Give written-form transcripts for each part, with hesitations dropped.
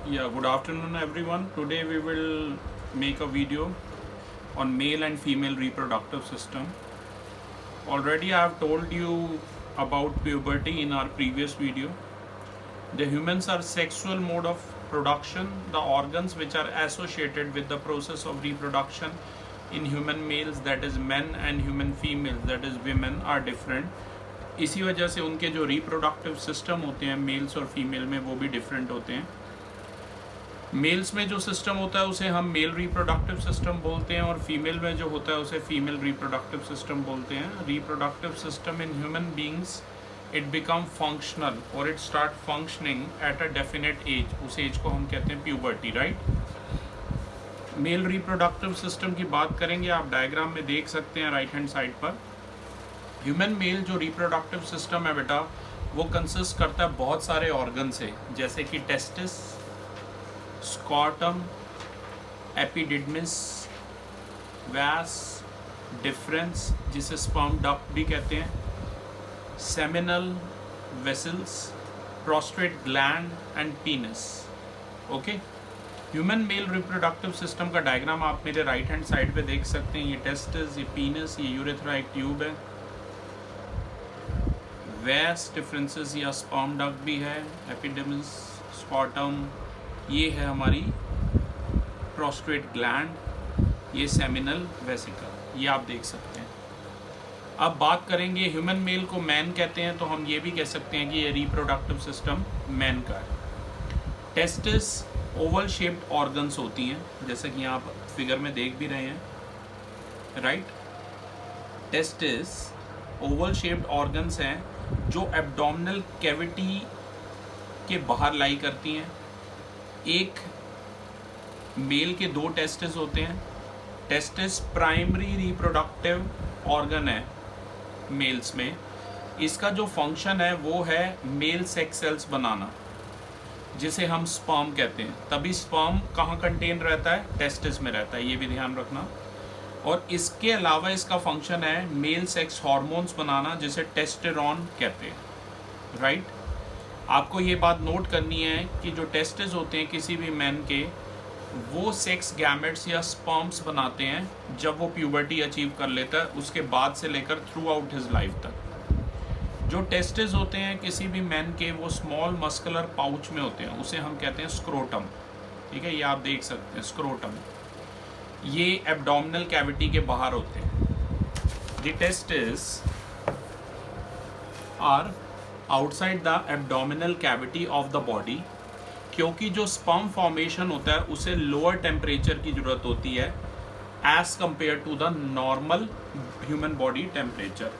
Yeah, good afternoon everyone. Today we will make a video on male and female reproductive system. Already I have told you about puberty in our previous video. The humans are sexual mode of production. The organs which are associated with the process of reproduction in human males, that is men, and human females, that is women, are different. इसी वजह से उनके जो reproductive system होते हैं mails और female में वो भी डिफरेंट होते हैं. मेल्स में जो सिस्टम होता है उसे हम मेल रिप्रोडक्टिव सिस्टम बोलते हैं और फीमेल में जो होता है उसे फीमेल रिप्रोडक्टिव सिस्टम बोलते हैं. Reproductive system in human beings it become functional और it start functioning at a definite age. उस एज को हम कहते हैं puberty, right. Male reproductive system की बात करेंगे, आप डायग्राम में देख सकते हैं राइट हैंड साइड पर. ह्यूमन मेल जो रिप्रोडक्टिव सिस्टम है बेटा, वो कंसिस्ट करता है बहुत सारे ऑर्गन से, जैसे कि टेस्टिस, स्कॉटम, एपिडिडमिस, वैस, डिफरेंस जिसे स्पर्म डक्ट भी कहते हैं, seminal vessels, prostate gland and पीनस. Okay, human male reproductive system का डायग्राम आप मेरे राइट हैंड साइड पे देख सकते हैं. ये टेस्टिस, ये पीनस, ये यूरेथ्रा एक ट्यूब है, वैस डिफरेंसेस या स्पर्म डक्ट भी है, एपिडिडमिस, स्कॉटम, ये है हमारी प्रोस्टेट ग्लैंड, ये सेमिनल वेसिकल, ये आप देख सकते हैं. अब बात करेंगे ह्यूमन मेल को मैन कहते हैं, तो हम ये भी कह सकते हैं कि ये रिप्रोडक्टिव सिस्टम मैन का है. टेस्टिस ओवल शेप्ड ऑर्गन्स होती हैं, जैसे कि आप फिगर में देख भी रहे हैं, right. Testis Oval shaped organs हैं जो एब्डोमिनल कैविटी के बाहर लाई करती हैं. एक मेल के दो टेस्टिस होते हैं. टेस्टिस प्राइमरी रिप्रोडक्टिव ऑर्गन है मेल्स में. इसका जो फंक्शन है वो है मेल सेक्स सेल्स बनाना, जिसे हम स्पर्म कहते हैं. तभी स्पर्म कहाँ कंटेन रहता है? टेस्टिस में रहता है, ये भी ध्यान रखना. और इसके अलावा इसका फंक्शन है मेल सेक्स हार्मोन्स बनाना, जिसे टेस्टेरोन कहते हैं, राइट. आपको ये बात नोट करनी है कि जो टेस्टिस होते हैं किसी भी मैन के, वो सेक्स गैमेट्स या स्पर्म्स बनाते हैं जब वो प्यूबर्टी अचीव कर लेता है, उसके बाद से लेकर थ्रू आउट हिज लाइफ तक. जो टेस्टिस होते हैं किसी भी मैन के, वो स्मॉल मस्कुलर पाउच में होते हैं, उसे हम कहते हैं स्क्रोटम. ठीक है, ये आप देख सकते हैं स्क्रोटम. ये एब्डोमिनल कैविटी के बाहर होते हैं. The testis are outside the abdominal cavity of the body, क्योंकि जो स्पर्म फॉर्मेशन होता है उसे लोअर टेम्परेचर की ज़रूरत होती है as compare to the normal human body temperature.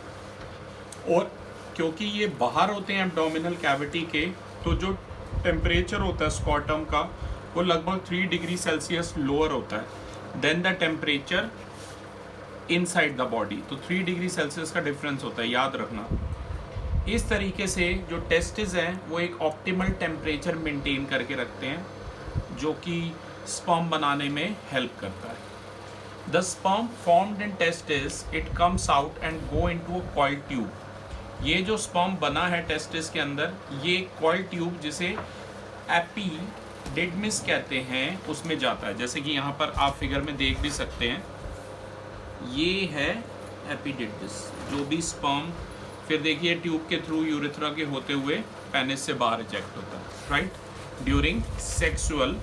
और क्योंकि ये बाहर होते हैं एब्डोमिनल कैविटी के, तो जो टेम्परेचर होता है स्कॉटम का वो लगभग 3 डिग्री सेल्सियस लोअर होता है than the temperature inside the body. तो 3 डिग्री सेल्सियस का डिफरेंस होता है, याद रखना. इस तरीके से जो टेस्टिस हैं वो एक ऑप्टिमल टेम्परेचर मेंटेन करके रखते हैं, जो कि स्पर्म बनाने में हेल्प करता है. The sperm formed in testis it comes out and go into a coiled tube. ये जो स्पर्म बना है टेस्टिस के अंदर, ये कॉइल्ड ट्यूब जिसे एपिडिडमिस कहते हैं उसमें जाता है. जैसे कि यहाँ पर आप फिगर में देख भी सकते हैं, ये है एपिडिडमिस, जो भी स्पर्म फिर देखिए ट्यूब के थ्रू यूरेथ्रा के होते हुए पेनिस से बाहर इजेक्ट होता है, राइट, ड्यूरिंग सेक्सुअल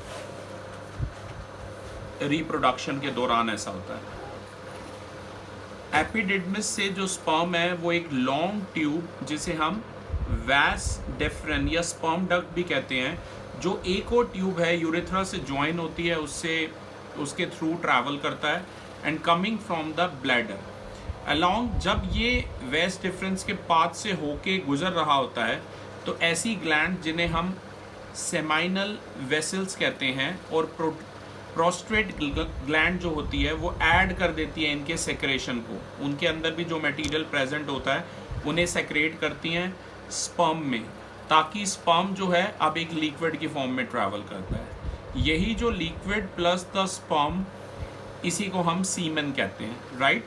रिप्रोडक्शन के दौरान ऐसा होता है. एपिडिडमिस से जो स्पर्म है वो एक लॉन्ग ट्यूब, जिसे हम वैस डेफरन या स्पर्म डक्ट भी कहते हैं, जो एक और ट्यूब है यूरेथ्रा से ज्वाइन होती है, उससे उसके थ्रू ट्रैवल करता है and coming from the bladder along. जब ये वेस्ट डिफरेंस के पाथ से होके गुजर रहा होता है, तो ऐसी ग्लैंड जिन्हें हम सेमाइनल वेसल्स कहते हैं और प्रोस्टेट ग्लैंड जो होती है वो ऐड कर देती है इनके सेक्रेशन को. उनके अंदर भी जो मटेरियल प्रेजेंट होता है उन्हें सेक्रेट करती हैं स्पर्म में, ताकि स्पर्म जो है अब एक लिक्विड की फॉर्म में ट्रैवल करता है. यही जो लिक्विड प्लस द स्पर्म, इसी को हम सीमेन कहते हैं, right.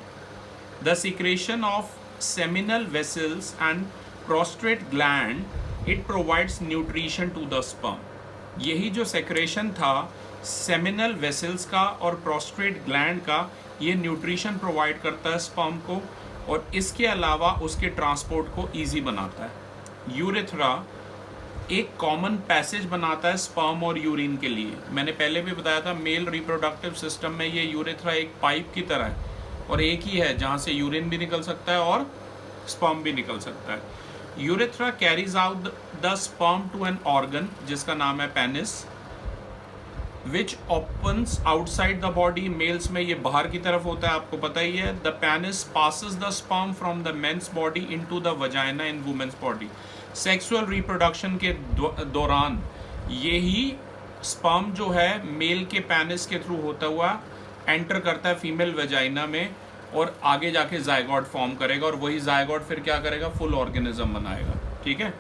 The secretion of seminal vessels and prostate gland, it provides nutrition to the sperm. यही जो सेक्रेशन था सेमिनल वेसल्स का और प्रोस्ट्रेट ग्लैंड का, ये न्यूट्रिशन प्रोवाइड करता है स्पर्म को, और इसके अलावा उसके ट्रांसपोर्ट को इजी बनाता है। यूरेथ्रा एक कॉमन पैसेज बनाता है स्पर्म और यूरिन के लिए। मैंने पहले भी बताया था मेल रिप्रोडक्टिव सिस्टम में ये यूरेथ्रा एक पाइप की तरह है, और एक ही है जहाँ से यूरिन भी निकल सकता है और स्पर्म भी निकल सकता है। Urethra carries out the sperm to an organ जिसका नाम है penis, which opens outside the body. Males में ये बाहर की तरफ होता है, आपको पता ही है। The penis passes the sperm from the men's body into the vagina in women's body. Sexual reproduction के दौरान यही स्पर्म जो है मेल के पेनिस के थ्रू होता हुआ एंटर करता है फीमेल वजाइना में, और आगे जाके जायगोट फॉर्म करेगा, और वही जायगोट फिर क्या करेगा, फुल ऑर्गेनिज्म बनाएगा। ठीक है,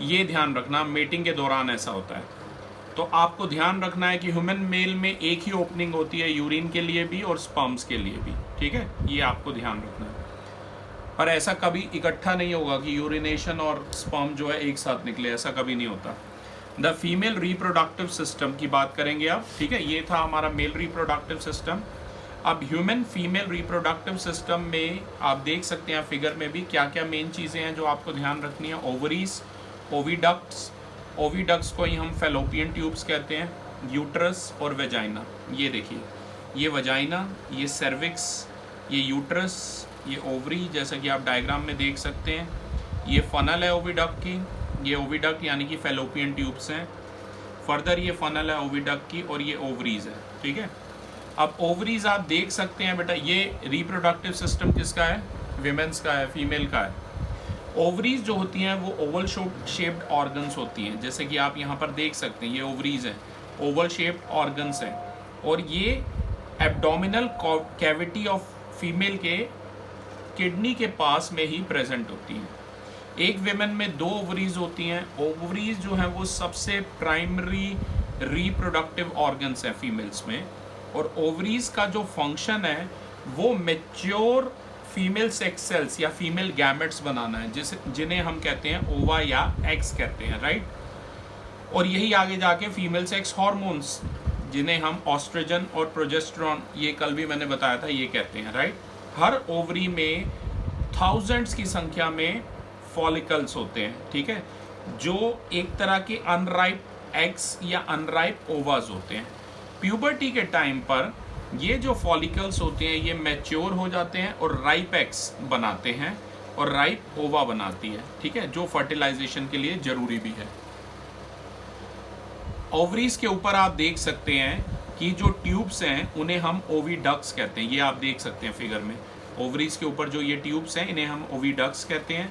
ये ध्यान रखना, मेटिंग के दौरान ऐसा होता है। तो आपको ध्यान रखना है कि ह्यूमन मेल में एक ही ओपनिंग होती है, यूरिन के लिए भी और स्पर्म्स के लिए भी। ठीक है, ये आपको ध्यान रखना है। पर ऐसा कभी इकट्ठा नहीं होगा कि यूरिनेशन और स्पर्म जो है एक साथ निकले, ऐसा कभी नहीं होता। द फीमेल रिप्रोडक्टिव सिस्टम की बात करेंगे आप। ठीक है, ये था हमारा मेल रिप्रोडक्टिव सिस्टम। अब ह्यूमन फीमेल रिप्रोडक्टिव सिस्टम में आप देख सकते हैं फिगर में भी क्या क्या मेन चीज़ें हैं जो आपको ध्यान रखनी है। ओवरीज, ओविडक्ट्स, ओविडक्ट्स को ही हम फेलोपियन ट्यूब्स कहते हैं, यूट्रस और वेजाइना। ये देखिए, ये वजाइना, ये सर्विक्स, ये यूट्रस, ये ओवरी, जैसा कि आप डायग्राम में देख सकते हैं। ये फनल है ओविडक्ट की, ये ओविडक्ट यानी कि फेलोपियन ट्यूब्स हैं। फर्दर ये फनल है ओविडक्ट की, और ये ओवरीज है। ठीक है, अब ओवरीज आप देख सकते हैं बेटा, ये रिप्रोडक्टिव सिस्टम किसका है, विमेंस का है, फीमेल का है। ओवरीज जो होती हैं वो ओवल शेप्ड ऑर्गन्स होती हैं, जैसे कि आप यहाँ पर देख सकते हैं, ये ओवरीज हैं, ओवल शेप्ड ऑर्गन्स हैं, और ये एब्डोमिनल कैविटी ऑफ फीमेल के किडनी के पास में ही प्रेजेंट होती हैं। एक विमेन में 2 ओवरीज होती हैं। ओवरीज जो हैं वो सबसे प्राइमरी रिप्रोडक्टिव ऑर्गन्स हैं फीमेल्स में, और ओवरीज का जो फंक्शन है वो मैच्योर फीमेल सेक्स सेल्स या फीमेल गैमेट्स बनाना है, जिन्हें हम कहते हैं ओवा या एग्स कहते हैं, राइट। और यही आगे जाके फीमेल सेक्स हॉर्मोन्स, जिन्हें हम ऑस्ट्रोजन और प्रोजेस्टेरॉन, ये कल भी मैंने बताया था, ये कहते हैं, राइट। हर ओवरी में थाउजेंड्स की संख्या में फॉलिकल्स होते हैं। ठीक है, जो एक तरह के अनराइप एग्स या अनराइप ओवाज होते हैं। प्यूबर्टी के टाइम पर ये जो फॉलिकल्स होते हैं ये मैच्योर हो जाते हैं और राइप एग्स बनाते हैं, और राइप ओवा बनाती है। ठीक है, जो फर्टिलाइजेशन के लिए जरूरी भी है। ओवरीज के ऊपर आप देख सकते हैं कि जो ट्यूब्स हैं उन्हें हम ओविडक्ट्स कहते हैं। ये आप देख सकते हैं फिगर में, ओवरीज के ऊपर जो ये ट्यूब्स हैं इन्हें हम ओविडक्ट्स कहते हैं,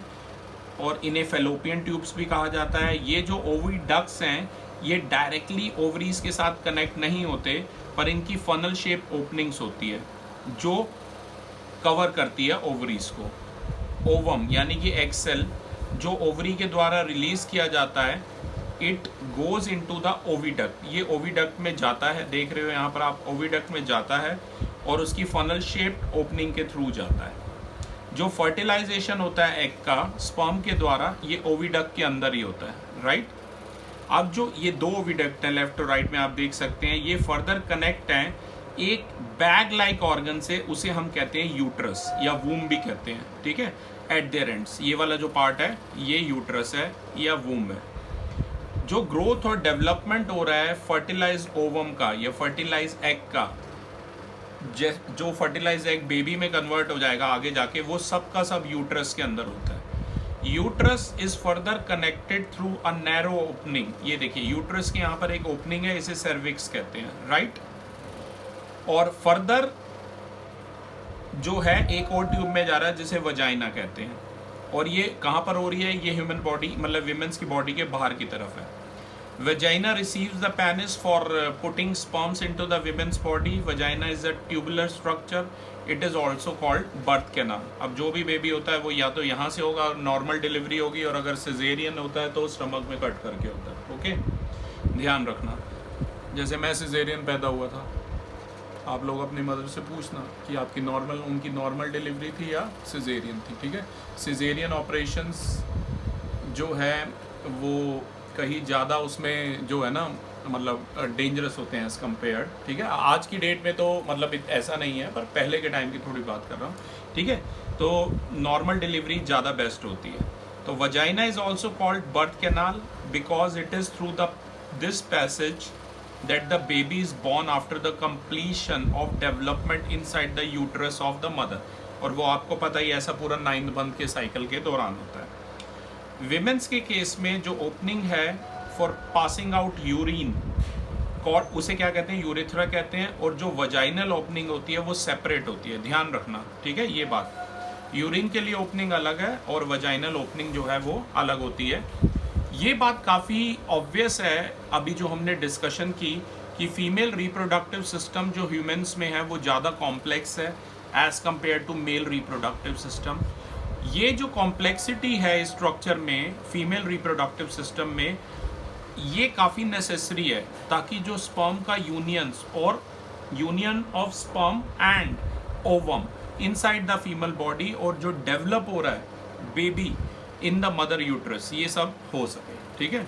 और इन्हें फेलोपियन ट्यूब्स भी कहा जाता है। ये जो ओविडक्ट्स हैं ये डायरेक्टली ओवरीज के साथ कनेक्ट नहीं होते, पर इनकी फनल शेप ओपनिंग्स होती है जो कवर करती है ओवरीज को। ओवम यानी कि एग सेल जो ओवरी के द्वारा रिलीज किया जाता है, it goes into the oviduct. ये ओविडक्ट में जाता है, देख रहे हो यहाँ पर आप, ओविडक्ट में जाता है और उसकी फनल शेप्ड ओपनिंग के थ्रू जाता है। जो फर्टिलाइजेशन होता है एग का स्पर्म के द्वारा, ये ओविडक्ट के अंदर ही होता है, राइट। अब जो ये 2 ओविडक्ट हैं लेफ्ट और राइट में आप देख सकते हैं, ये फर्दर कनेक्ट हैं एक बैग लाइक ऑर्गन से, उसे हम कहते हैं यूट्रस या वूम भी कहते हैं। ठीक है, एट देयर एंड्स ये वाला जो पार्ट है ये यूट्रस है या वूम है। जो ग्रोथ और डेवलपमेंट हो रहा है फर्टिलाइज ओवम का या फर्टिलाइज एग का, जो फर्टिलाइज एग बेबी में कन्वर्ट हो जाएगा आगे जाके, वो सब का सब यूट्रस के अंदर होता है। Uterus is further connected through a narrow opening. ये देखिए यूट्रस के यहाँ पर एक ओपनिंग है, इसे सर्विक्स कहते हैं, राइट। और फर्दर जो है एक और ट्यूब में जा रहा है जिसे वजाइना कहते हैं, और ये कहाँ पर हो रही है, ये ह्यूमन बॉडी मतलब विमेंस की बॉडी के बाहर की तरफ है। Vagina receives the penis for putting sperms into the women's body. Vagina is a tubular structure. It is also called birth canal. अब जो भी बेबी होता है वो या तो यहाँ से होगा, नॉर्मल डिलीवरी होगी, और अगर सिजेरियन होता है तो स्टमक में कट करके होता है। ओके, ध्यान रखना। जैसे मैं सिजेरियन पैदा हुआ था, आप लोग अपनी मदर से पूछना कि आपकी उनकी नॉर्मल डिलीवरी थी या सिजेरियन थी। ठीक है, सिजेरियन ऑपरेशंस जो है वो कहीं ज़्यादा उसमें जो है ना मतलब डेंजरस होते हैं एज़ कम्पेयर, ठीक है। आज की डेट में तो मतलब ऐसा नहीं है, पर पहले के टाइम की थोड़ी बात कर रहा हूँ, ठीक है। तो नॉर्मल डिलीवरी ज़्यादा बेस्ट होती है। तो vagina is also called birth canal because it is through the this passage that the baby is born after the completion of development inside the uterus of the mother। और वो आपको पता ही ऐसा पूरा 9th मंथ के cycle के दौरान होता है। विमेंस के केस में जो ओपनिंग है for passing out urine called, उसे क्या कहते हैं, यूरेथ्रा कहते हैं। और जो वजाइनल ओपनिंग होती है वो सेपरेट होती है, ध्यान रखना, ठीक है। ये बात, यूरिन के लिए ओपनिंग अलग है और वजाइनल ओपनिंग जो है वो अलग होती है। ये बात काफ़ी ऑब्वियस है अभी जो हमने डिस्कशन की कि फीमेल रिप्रोडक्टिव सिस्टम जो ह्यूमंस में है वो ज़्यादा कॉम्प्लेक्स है as compare to male reproductive system. ये जो कॉम्प्लेक्सिटी है स्ट्रक्चर में फीमेल रिप्रोडक्टिव सिस्टम में, ये काफ़ी नेसेसरी है ताकि जो स्पर्म का यूनियंस और union of sperm and ovum inside the female body और जो डेवलप हो रहा है baby in the mother uterus, ये सब हो सके, ठीक है।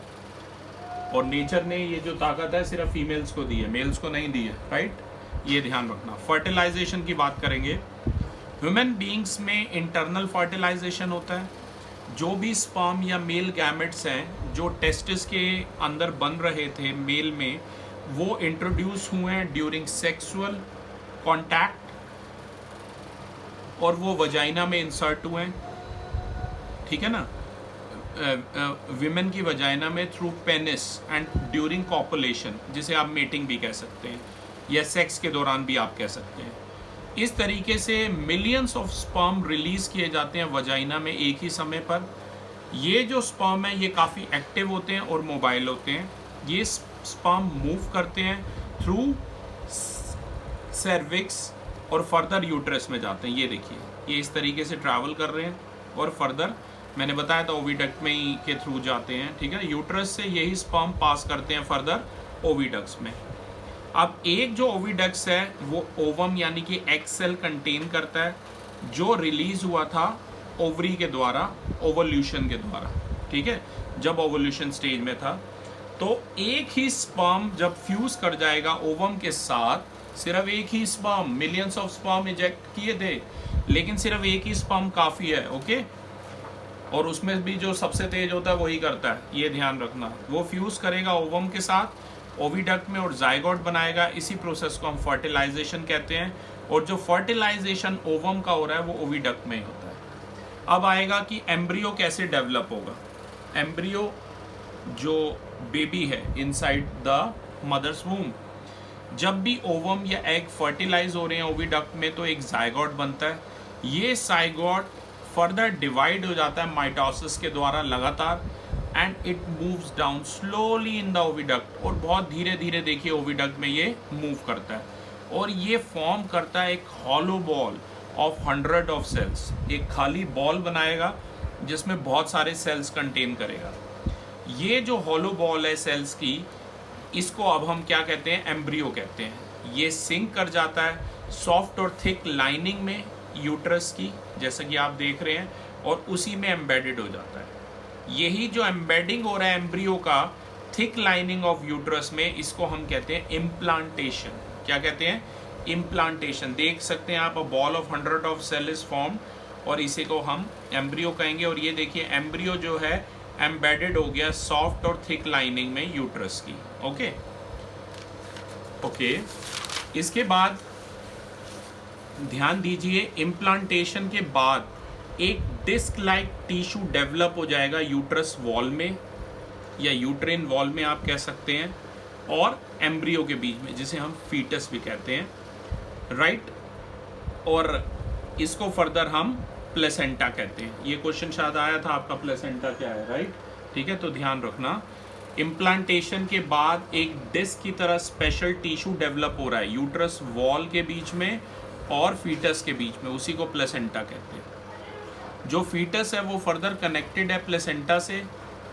और नेचर ने ये जो ताकत है सिर्फ फीमेल्स को दी है, मेल्स को नहीं दी है, राइट। ये ध्यान रखना। फर्टिलाइजेशन की बात करेंगे। ह्यूमन बीइंग्स में इंटरनल फर्टिलाइजेशन होता है। जो भी स्पर्म या मेल गैमेट्स हैं जो टेस्टिस के अंदर बन रहे थे मेल में, वो इंट्रोड्यूस हुए हैं ड्यूरिंग सेक्सुअल कॉन्टैक्ट और वो वजाइना में इंसर्ट हुए हैं, ठीक है ना। विमेन की वजाइना में through penis and during copulation, जिसे आप मेटिंग भी कह सकते हैं या सेक्स के दौरान भी आप कह सकते हैं। इस तरीके से मिलियंस ऑफ स्पर्म रिलीज किए जाते हैं वजाइना में एक ही समय पर। ये जो स्पर्म है ये काफ़ी एक्टिव होते हैं और मोबाइल होते हैं। ये स्पर्म मूव करते हैं थ्रू सर्विक्स और फर्दर यूट्रस में जाते हैं। ये देखिए, ये इस तरीके से ट्रैवल कर रहे हैं और फर्दर मैंने बताया था ओविडक्ट में ही के थ्रू जाते हैं, ठीक है। यूट्रस से यही स्पर्म पास करते हैं फर्दर ओविडक्ट्स में। अब एक जो ओविडक्ट्स है वो ओवम यानी कि एग सेल कंटेन करता है जो रिलीज हुआ था ओवरी के द्वारा, ओवल्यूशन के द्वारा, ठीक है। जब ओवल्यूशन स्टेज में था तो एक ही स्पर्म जब फ्यूज कर जाएगा ओवम के साथ, सिर्फ एक ही sperm, millions of sperm eject किए थे लेकिन सिर्फ एक ही स्पर्म काफ़ी है, ओके। और उसमें भी जो सबसे तेज होता है वही करता है, ये ध्यान रखना। वो फ्यूज करेगा ओवम के साथ ओविडक्ट में और जाइगोट बनाएगा। इसी प्रोसेस को हम फर्टिलाइजेशन कहते हैं। और जो फर्टिलाइजेशन ओवम का हो रहा है वो ओविडक्ट में ही होता है। अब आएगा कि एम्ब्रियो कैसे डेवलप होगा। एम्ब्रियो जो बेबी है इनसाइड द मदर्स वूम, जब भी ओवम या एग फर्टिलाइज हो रहे हैं ओविडक्ट में तो एक जाइगोट बनता है। ये जाइगोट फर्दर डिवाइड हो जाता है माइटोसिस के द्वारा लगातार and it moves down slowly in the oviduct. और बहुत धीरे धीरे देखिए ओविडक्ट में ये मूव करता है और ये फॉर्म करता है एक hollow ball of 100 of cells. एक खाली बॉल बनाएगा जिसमें बहुत सारे सेल्स कंटेन करेगा। ये जो हॉलो बॉल है सेल्स की, इसको अब हम क्या कहते हैं, एम्ब्रियो कहते हैं। ये सिंक कर जाता है सॉफ्ट और थिक लाइनिंग में यूट्रस की, जैसा कि आप देख रहे हैं, और उसी में एम्बेडेड हो जाता है। यही जो एम्बेडिंग हो रहा है एम्ब्रियो का थिक लाइनिंग ऑफ यूट्रस में, इसको हम कहते हैं इम्प्लांटेशन। क्या कहते हैं, इम्प्लांटेशन। देख सकते हैं आप, a ball of 100 of cell is form और इसी को हम एम्ब्रियो कहेंगे। और ये देखिए एम्ब्रियो जो है एम्बेडेड हो गया सॉफ्ट और थिक लाइनिंग में यूट्रस की, ओके। इसके बाद ध्यान दीजिए, इम्प्लांटेशन के बाद एक डिस्क लाइक टिश्यू डेवलप हो जाएगा यूट्रस वॉल में या यूट्रेन वॉल में आप कह सकते हैं, और एम्ब्रियो के बीच में, जिसे हम फीटस भी कहते हैं, राइट। और इसको फर्दर हम प्लेसेंटा कहते हैं। ये क्वेश्चन शायद आया था आपका, प्लेसेंटा क्या है, राइट, ठीक है। तो ध्यान रखना, इम्प्लांटेशन के बाद एक डिस्क की तरह स्पेशल टिश्यू डेवलप हो रहा है यूट्रस वॉल के बीच में और फीटस के बीच में, उसी को प्लेसेंटा कहते हैं। जो फीटस है वो फर्दर कनेक्टेड है प्लेसेंटा से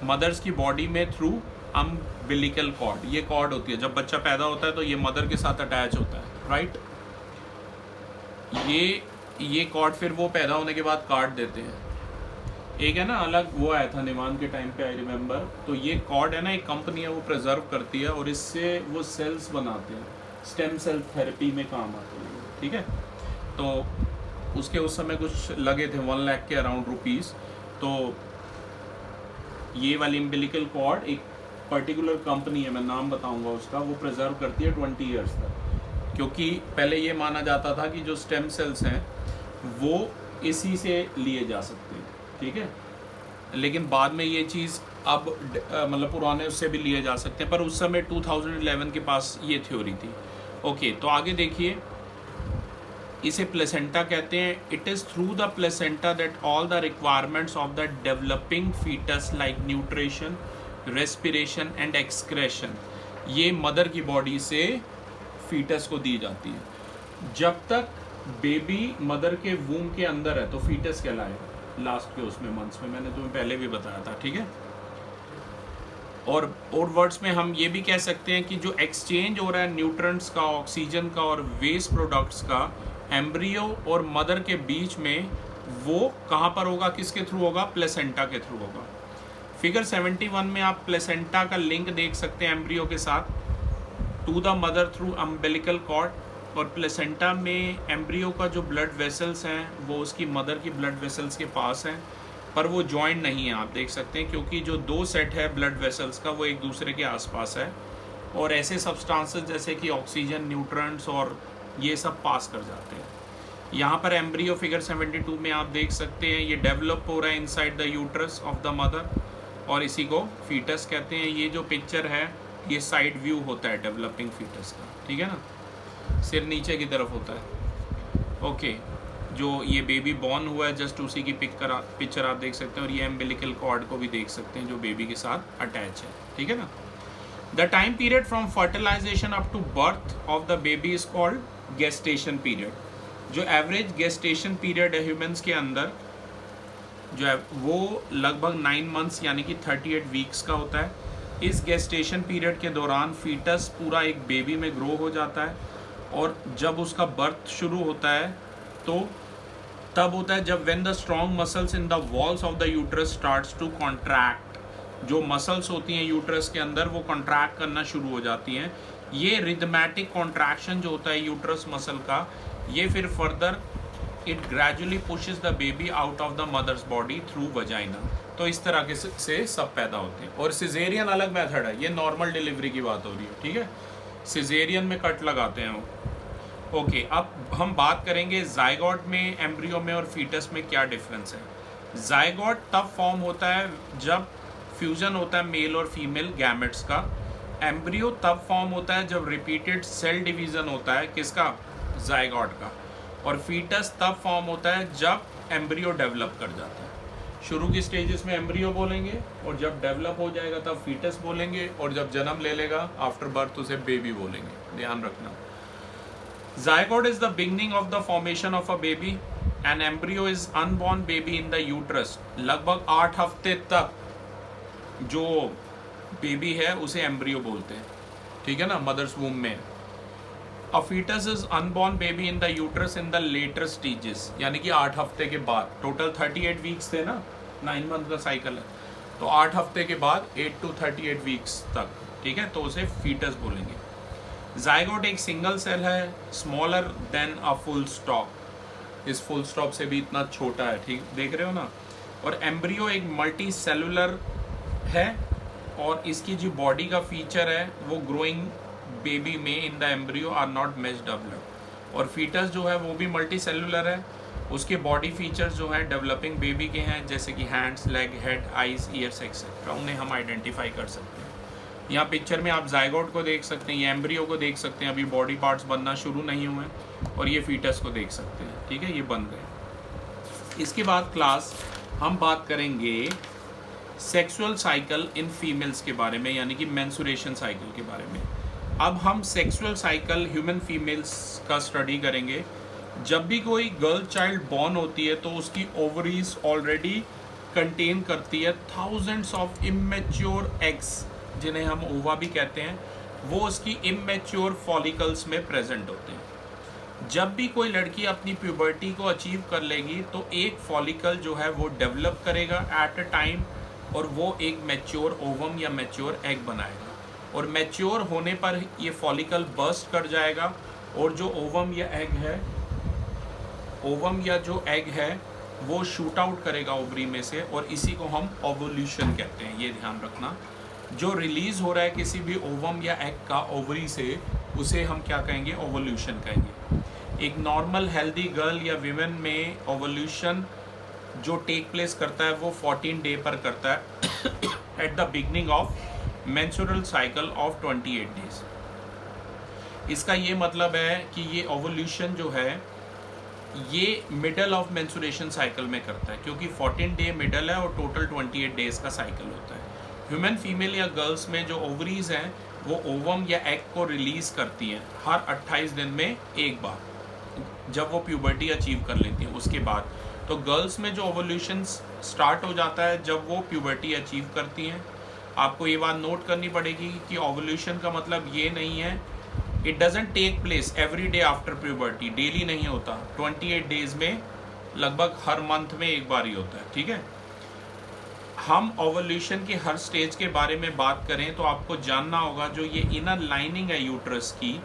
मदर्स की बॉडी में थ्रू अम्बिलिकल कॉर्ड। ये कॉर्ड होती है, जब बच्चा पैदा होता है तो ये मदर के साथ अटैच होता है, राइट। ये कॉर्ड फिर वो पैदा होने के बाद काट देते हैं। एक है ना अलग वो आया था निमान के टाइम पे, आई रिमेम्बर। तो ये कॉर्ड है ना, एक कंपनी है वो प्रिजर्व करती है और इससे वो सेल्स बनाते हैं, स्टेम सेल थेरेपी में काम आते हैं, ठीक है। तो उसके उस समय कुछ लगे थे 1 लाख के अराउंड रुपीज़। तो ये वाली इम्बिलिकल कॉर्ड एक पर्टिकुलर कंपनी है, मैं नाम बताऊंगा उसका, वो प्रिजर्व करती है 20 ईयर्स तक। क्योंकि पहले ये माना जाता था कि जो स्टेम सेल्स हैं वो इसी से लिए जा सकते हैं, ठीक है। लेकिन बाद में ये चीज़ अब मतलब पुराने उससे भी लिए जा सकते हैं, पर उस समय 2011 के पास ये थ्योरी थी। ओके, तो आगे देखिए, इसे प्लेसेंटा कहते हैं। It is through the placenta that all the requirements of the developing foetus like nutrition, respiration and excretion, ये मदर की बॉडी से फीटस को दी जाती है। जब तक बेबी मदर के वूम के अंदर है तो फीटस कहलाएगा लास्ट के उसमें मंथ्स में, मैंने तुम्हें पहले भी बताया था, ठीक है। और वर्ड्स में हम ये भी कह सकते हैं कि जो एक्सचेंज हो रहा है न्यूट्रंट्स का, ऑक्सीजन का और वेस्ट प्रोडक्ट्स का एम्ब्रियो और मदर के बीच में, वो कहाँ पर होगा, किसके थ्रू होगा, प्लेसेंटा के थ्रू होगा। फिगर 71 में आप प्लेसेंटा का लिंक देख सकते हैं एम्ब्रियो के साथ to the mother through umbilical cord, और प्लेसेंटा में एम्ब्रियो का जो ब्लड वेसल्स हैं वो उसकी मदर की ब्लड वेसल्स के पास हैं, पर वो जॉइंट नहीं है, आप देख सकते हैं, क्योंकि जो 2 सेट है ब्लड वेसल्स का वो एक दूसरे के आसपास है, और ऐसे सब्सटेंसेस जैसे कि ऑक्सीजन, न्यूट्रंट्स और ये सब पास कर जाते हैं। यहाँ पर एम्ब्रियो फिगर 72 में आप देख सकते हैं ये डेवलप हो रहा है inside the uterus of the mother, और इसी को फीटस कहते हैं। ये जो पिक्चर है ये साइड व्यू होता है डेवलपिंग फीटस का, ठीक है ना, सिर नीचे की तरफ होता है। ओके, जो ये बेबी बॉर्न हुआ है जस्ट उसी की पिक्चर आप देख सकते हैं, और ये एम्बिलिकल कॉर्ड को भी देख सकते हैं जो बेबी के साथ अटैच है, ठीक है ना। The time period from fertilisation up to birth of the baby is called gestation period. जो एवरेज गेस्टेशन पीरियड है ह्यूमंस के अंदर जो है वो लगभग 9 मंथ्स यानी कि 38 वीक्स का होता है। इस गेस्टेशन पीरियड के दौरान फीटस पूरा एक बेबी में ग्रो हो जाता है, और जब उसका बर्थ शुरू होता है तो तब होता है जब when the strong muscles in the walls of the uterus starts to contract. जो मसल्स होती हैं यूट्रस के अंदर वो कॉन्ट्रैक्ट करना शुरू हो जाती हैं। ये रिदमैटिक कॉन्ट्रैक्शन जो होता है यूट्रस मसल का, ये फिर further it gradually pushes the baby out of the mother's body through vagina. तो इस तरह के से सब पैदा होते हैं। और सिजेरियन अलग मेथड है, ये नॉर्मल डिलीवरी की बात हो रही है, ठीक है। सिजेरियन में कट लगाते हैं वो। ओके, अब हम बात करेंगे जाइगोट में, एम्ब्रियो में और फीटस में क्या डिफरेंस है। जाइगोट तब फॉर्म होता है जब फ्यूजन होता है मेल और फीमेल गैमेट्स का। एम्ब्रियो तब फॉर्म होता है जब रिपीटेड सेल डिवीज़न होता है किसका, जाइगोट का। और फीटस तब फॉर्म होता है जब एम्ब्रियो डेवलप कर जाता है। शुरू की स्टेजेस में एम्ब्रियो बोलेंगे, और जब डेवलप हो जाएगा तब फीटस बोलेंगे, और जब जन्म ले लेगा आफ्टर बर्थ उसे बेबी बोलेंगे, ध्यान रखना। Zygote is the beginning of the formation of a baby. An embryo is unborn baby in the uterus. लगभग 8 हफ्ते तक जो बेबी है उसे एम्ब्रियो बोलते हैं, ठीक है ना, मदर्स वूम में। A fetus is unborn baby in the uterus in the later stages, यानी कि 8 हफ्ते के बाद। टोटल 38 वीक्स थे ना, 9 मंथ का साइकिल है, तो 8 हफ्ते के बाद 8 to 38 वीक्स तक, ठीक है, तो उसे फीटस बोलेंगे। जाइगोट एक सिंगल सेल है, smaller than a full stop. इस फुल स्टॉप से भी इतना छोटा है, ठीक देख रहे हो ना। और एम्ब्रियो एक मल्टी सेलुलर है, और इसकी जो बॉडी का फीचर है वो ग्रोइंग बेबी में in the embryo are not matched up. और फीटस जो है वो भी मल्टी सेलुलर है, उसके बॉडी फीचर्स जो हैं डेवलपिंग बेबी के हैं, जैसे कि hands, leg, head, eyes, years etcetera, उन्हें हम आइडेंटिफाई कर सकते हैं। यहाँ पिक्चर में आप जाइगोट को देख सकते हैं, ये एम्ब्रियो को देख सकते हैं, अभी बॉडी पार्ट्स बनना शुरू नहीं हुए, और ये फीटस को देख सकते हैं, ठीक है, ये बन गए। इसके बाद क्लास हम बात करेंगे सेक्सुअल साइकिल इन फीमेल्स के बारे में, यानी कि मेंसुरेशन साइकिल के बारे में। अब हम सेक्सुअल साइकिल ह्यूमन फीमेल्स का स्टडी करेंगे। जब भी कोई गर्ल चाइल्ड बॉर्न होती है तो उसकी ओवरीज ऑलरेडी कंटेन करती है थाउजेंड्स ऑफ इमेच्योर एग्स, जिन्हें हम ओवा भी कहते हैं, वो उसकी इमेच्योर फॉलिकल्स में प्रेजेंट होते हैं। जब भी कोई लड़की अपनी प्यूबर्टी को अचीव कर लेगी तो एक फॉलिकल जो है वो डेवलप करेगा एट अ टाइम, और वो एक मैच्योर ओवम या मैच्योर एग बनाएगा, और मैच्योर होने पर ये फॉलिकल बर्स्ट कर जाएगा, और जो ओवम या एग है, ओवम या जो एग है वो शूट आउट करेगा ओवरी में से, और इसी को हम ओवल्यूशन कहते हैं। ये ध्यान रखना, जो रिलीज हो रहा है किसी भी ओवम या एग का ओवरी से, उसे हम क्या कहेंगे? ओवल्यूशन कहेंगे। एक नॉर्मल हेल्दी गर्ल या वीमेन में ओवल्यूशन जो टेक प्लेस करता है वो 14 डे पर करता है at the beginning of menstrual cycle of 28 days. इसका ये मतलब है कि ये ओवल्यूशन जो है ये मिडल ऑफ मेंस्ट्रुएशन साइकिल में करता है, क्योंकि 14 डे मिडल है और टोटल 28 डेज का साइकिल होता है। ह्यूमन फीमेल या गर्ल्स में जो ओवरीज हैं वो ओवम या एग को रिलीज करती हैं हर 28 दिन में एक बार, जब वो प्यूबर्टी अचीव कर लेती हैं उसके बाद। तो गर्ल्स में जो ओवल्यूशन स्टार्ट हो जाता है जब वो प्यूबर्टी अचीव करती हैं। आपको ये बात नोट करनी पड़ेगी कि ओवल्यूशन का मतलब ये नहीं है, it doesn't take place every day after puberty, daily नहीं होता, 28 डेज में लगभग हर मंथ में एक बार ही होता है, ठीक है। हम ओवल्यूशन के हर स्टेज के बारे में बात करें तो आपको जानना होगा जो ये इनर लाइनिंग है यूट्रस की,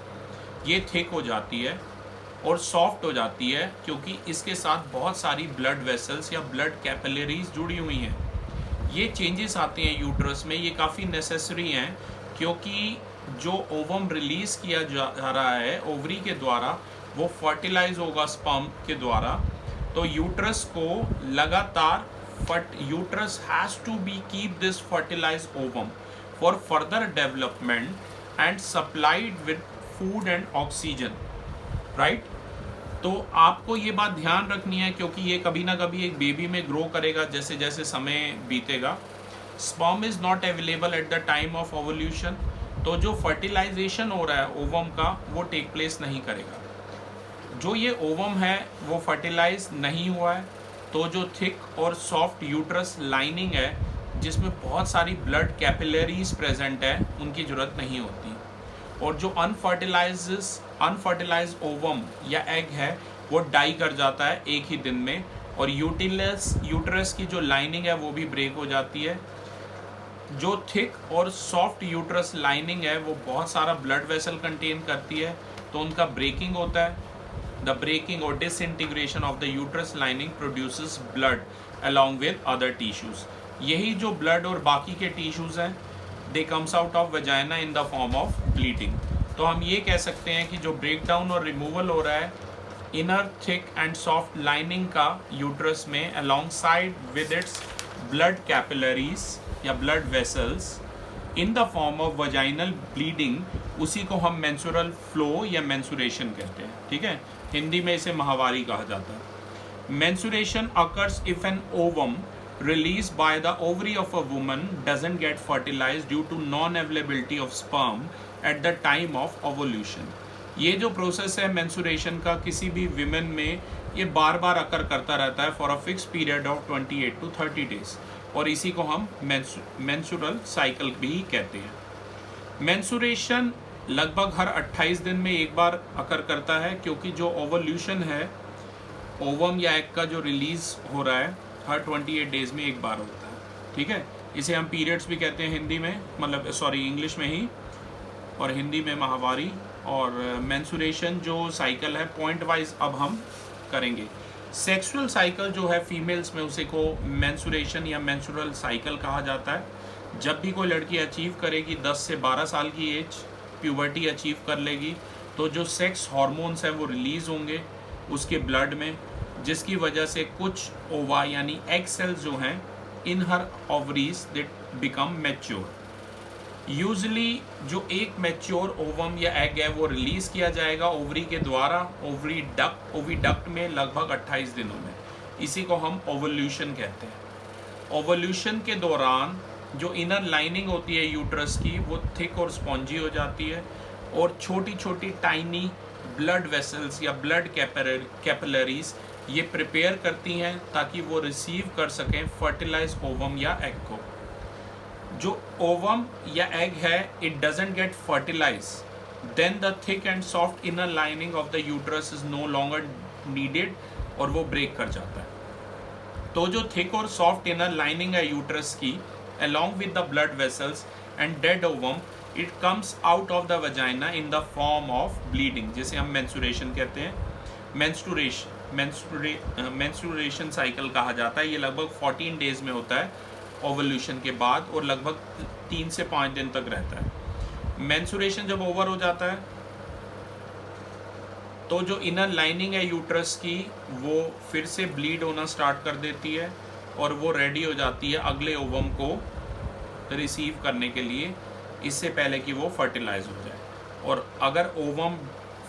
ये थिक हो जाती है और सॉफ्ट हो जाती है, क्योंकि इसके साथ बहुत सारी ब्लड वेसल्स या ब्लड कैपिलरीज जुड़ी हुई हैं। ये चेंजेस आते हैं यूट्रस में, ये काफ़ी नेसेसरी हैं, क्योंकि जो ओवम रिलीज किया जा रहा है ओवरी के द्वारा वो फर्टिलाइज होगा स्पर्म के द्वारा। तो यूट्रस को लगातार uterus has to be keep this fertilise ovum for further development and supplied with food and oxygen, right. तो आपको ये बात ध्यान रखनी है, क्योंकि ये कभी ना कभी एक बेबी में ग्रो करेगा जैसे जैसे समय बीतेगा। Sperm is not available at the time of ovulation, तो जो फर्टिलाइजेशन हो रहा है ओवम का वो टेक प्लेस नहीं करेगा। जो ये ओवम है वो फर्टिलाइज नहीं हुआ है, तो जो थिक और सॉफ्ट यूट्रस लाइनिंग है जिसमें बहुत सारी ब्लड कैपिलरीज प्रेजेंट है उनकी ज़रूरत नहीं होती। और जो अनफर्टिलाइज ओवम या एग है वो डाई कर जाता है एक ही दिन में, और यूट्रस की जो लाइनिंग है वो भी ब्रेक हो जाती है। जो थिक और सॉफ्ट यूट्रस लाइनिंग है वो बहुत सारा ब्लड वेसल कंटेन करती है, तो उनका ब्रेकिंग होता है। द ब्रेकिंग और disintegration of the uterus lining produces blood along with other tissues. यही जो ब्लड और बाकी के टिश्यूज हैं they comes out of vagina in the form of bleeding. तो हम ये कह सकते हैं कि जो ब्रेक डाउन और रिमूवल हो रहा है inner thick and soft lining का यूट्रस में along side with its blood capillaries या blood vessels in the form of vaginal bleeding, उसी को हम मेंस्ट्रुअल फ्लो या मेंस्ट्रुएशन कहते हैं, ठीक है। हिंदी में इसे माहवारी कहा जाता है। Menstruation occurs if an ovum released by the ovary of a woman doesn't get fertilized due to non-availability of sperm at the time of ovulation। ये जो प्रोसेस है मेंस्ट्रुएशन का किसी भी विमेन में ये बार बार अकर करता रहता है for a fix period of 28 to 30 days, और इसी को हम मेंस्ट्रुअल साइकिल भी कहते हैं। मेंस्ट्रुएशन लगभग हर 28 दिन में एक बार अकर करता है, क्योंकि जो ओवल्यूशन है ओवम या एग का जो रिलीज हो रहा है हर 28 डेज में एक बार होता है, ठीक है। इसे हम पीरियड्स भी कहते हैं हिंदी में, मतलब सॉरी इंग्लिश में ही, और हिंदी में माहवारी। और मेंस्ट्रुएशन जो साइकिल है पॉइंट वाइज अब हम करेंगे। सेक्सुअल साइकिल जो है फीमेल्स में उसे को मेंस्ट्रुएशन या मेंस्ट्रुअल साइकिल कहा जाता है। जब भी कोई लड़की अचीव करेगी 10 से 12 साल की एज, प्यूबर्टी अचीव कर लेगी, तो जो सेक्स हार्मोन्स हैं वो रिलीज़ होंगे उसके ब्लड में, जिसकी वजह से कुछ ओवा यानी एग सेल्स जो हैं in her ovaries they become mature. Usually जो एक मैच्योर ओवम या एग है वो रिलीज किया जाएगा ओवरी के द्वारा ओविडक्ट में लगभग 28 दिनों में। इसी को हम ओवल्यूशन कहते हैं। ओवल्यूशन के दौरान जो इनर लाइनिंग होती है यूट्रस की वो थिक और स्पॉन्जी हो जाती है, और छोटी छोटी टाइनी ब्लड वेसल्स या ब्लड कैपिलरीज ये प्रिपेयर करती हैं ताकि वो रिसीव कर सकें फर्टिलाइज ओवम या एग को। जो ओवम या एग है it doesn't get fertilise then the thick and soft inner lining of the uterus is no longer needed और वो ब्रेक कर जाता है। तो जो थिक और सॉफ्ट इनर लाइनिंग है यूट्रस की along with the blood vessels and dead ovum, it comes out of the vagina in the form of bleeding, जिसे हम menstruation कहते हैं। menstruation cycle कहा जाता है। ये लगभग 14 डेज में होता है ओवल्यूशन के बाद और लगभग 3 से 5 दिन तक रहता है। menstruation जब ओवर हो जाता है तो जो इनर लाइनिंग है यूट्रस की वो फिर से ब्लीड होना स्टार्ट कर देती है और वो रेडी हो जाती है अगले ओवम को रिसीव करने के लिए, इससे पहले कि वो फर्टिलाइज हो जाए। और अगर ओवम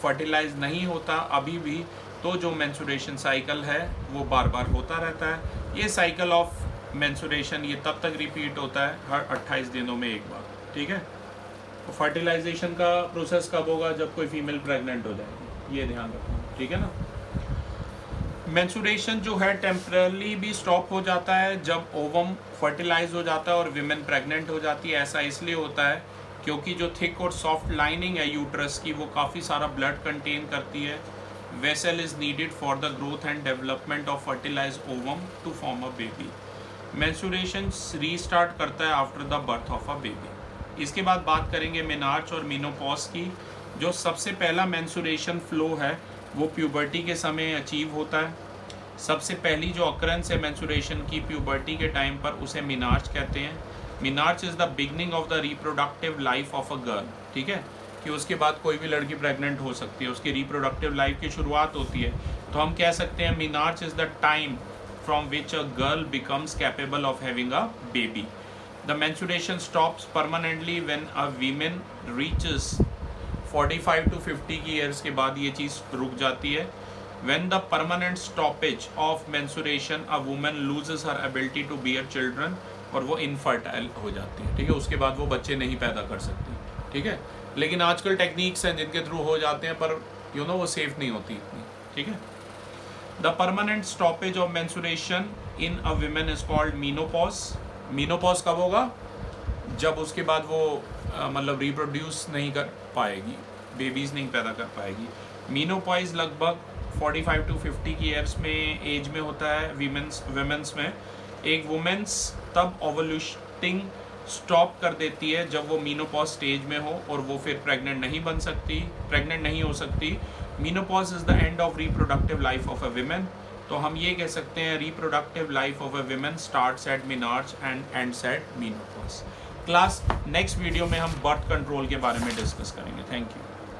फर्टिलाइज नहीं होता अभी भी तो जो मेंस्ट्रुएशन साइकिल है वो बार बार होता रहता है। ये साइकिल ऑफ मेंस्ट्रुएशन ये तब तक रिपीट होता है हर 28 दिनों में एक बार, ठीक है। तो फर्टिलाइजेशन का प्रोसेस कब होगा? जब कोई फीमेल प्रेग्नेंट हो जाएगी, ये ध्यान रखना, ठीक है ना। मेंस्ट्रुएशन जो है टेम्परली भी स्टॉप हो जाता है जब ओवम फर्टिलाइज हो जाता है और विमेन प्रेग्नेंट हो जाती है। ऐसा इसलिए होता है क्योंकि जो थिक और सॉफ्ट लाइनिंग है यूट्रस की वो काफ़ी सारा ब्लड कंटेन करती है। Vessel is needed for the growth and development of fertilise ovum to form a baby. Menstruation restart करता है after the birth of a baby. इसके बाद बात करेंगे मेनार्च और मेनोपॉज की। जो सबसे पहला मेंस्ट्रुएशन फ्लो है वो प्यूबर्टी के समय अचीव होता है। सबसे पहली जो अकरेंस है मेंस्ट्रुएशन की प्यूबर्टी के टाइम पर, उसे मेनार्च कहते हैं। Menarche is the beginning of the reproductive life of a girl, ठीक है, कि उसके बाद कोई भी लड़की प्रेग्नेंट हो सकती है, उसकी रिप्रोडक्टिव लाइफ की शुरुआत होती है। तो हम कह सकते हैं menarche is the time from which a girl becomes capable of having a baby. The menstruation stops permanently when a women reaches 45 to 50 की ईयर्स के बाद ये चीज़ रुक जाती है। When the permanent stoppage of menstruation, a woman loses her ability to bear children और वो infertile हो जाती है, ठीक है। उसके बाद वो बच्चे नहीं पैदा कर सकती, ठीक है। लेकिन आजकल टेक्निक्स हैं जिनके थ्रू हो जाते हैं, पर वो सेफ नहीं होती इतनी, ठीक है। The permanent stoppage of menstruation in a woman is called menopause. menopause कब होगा? जब उसके बाद वो मतलब रिप्रोड्यूस नहीं कर पाएगी, बेबीज़ नहीं पैदा कर पाएगी। मेनोपॉज लगभग 45 to 50 की ईयर्स में एज में होता है विमेंस में। एक वुमेंस तब ओवल्यूटिंग स्टॉप कर देती है जब वो मेनोपॉज स्टेज में हो और वो फिर प्रेग्नेंट नहीं हो सकती। Menopause is the end of reproductive life of a women. तो हम ये कह सकते हैं reproductive life of a women starts at menarche and ends at menopause. Class next video में हम बर्थ कंट्रोल के बारे में डिस्कस करेंगे। Thank you.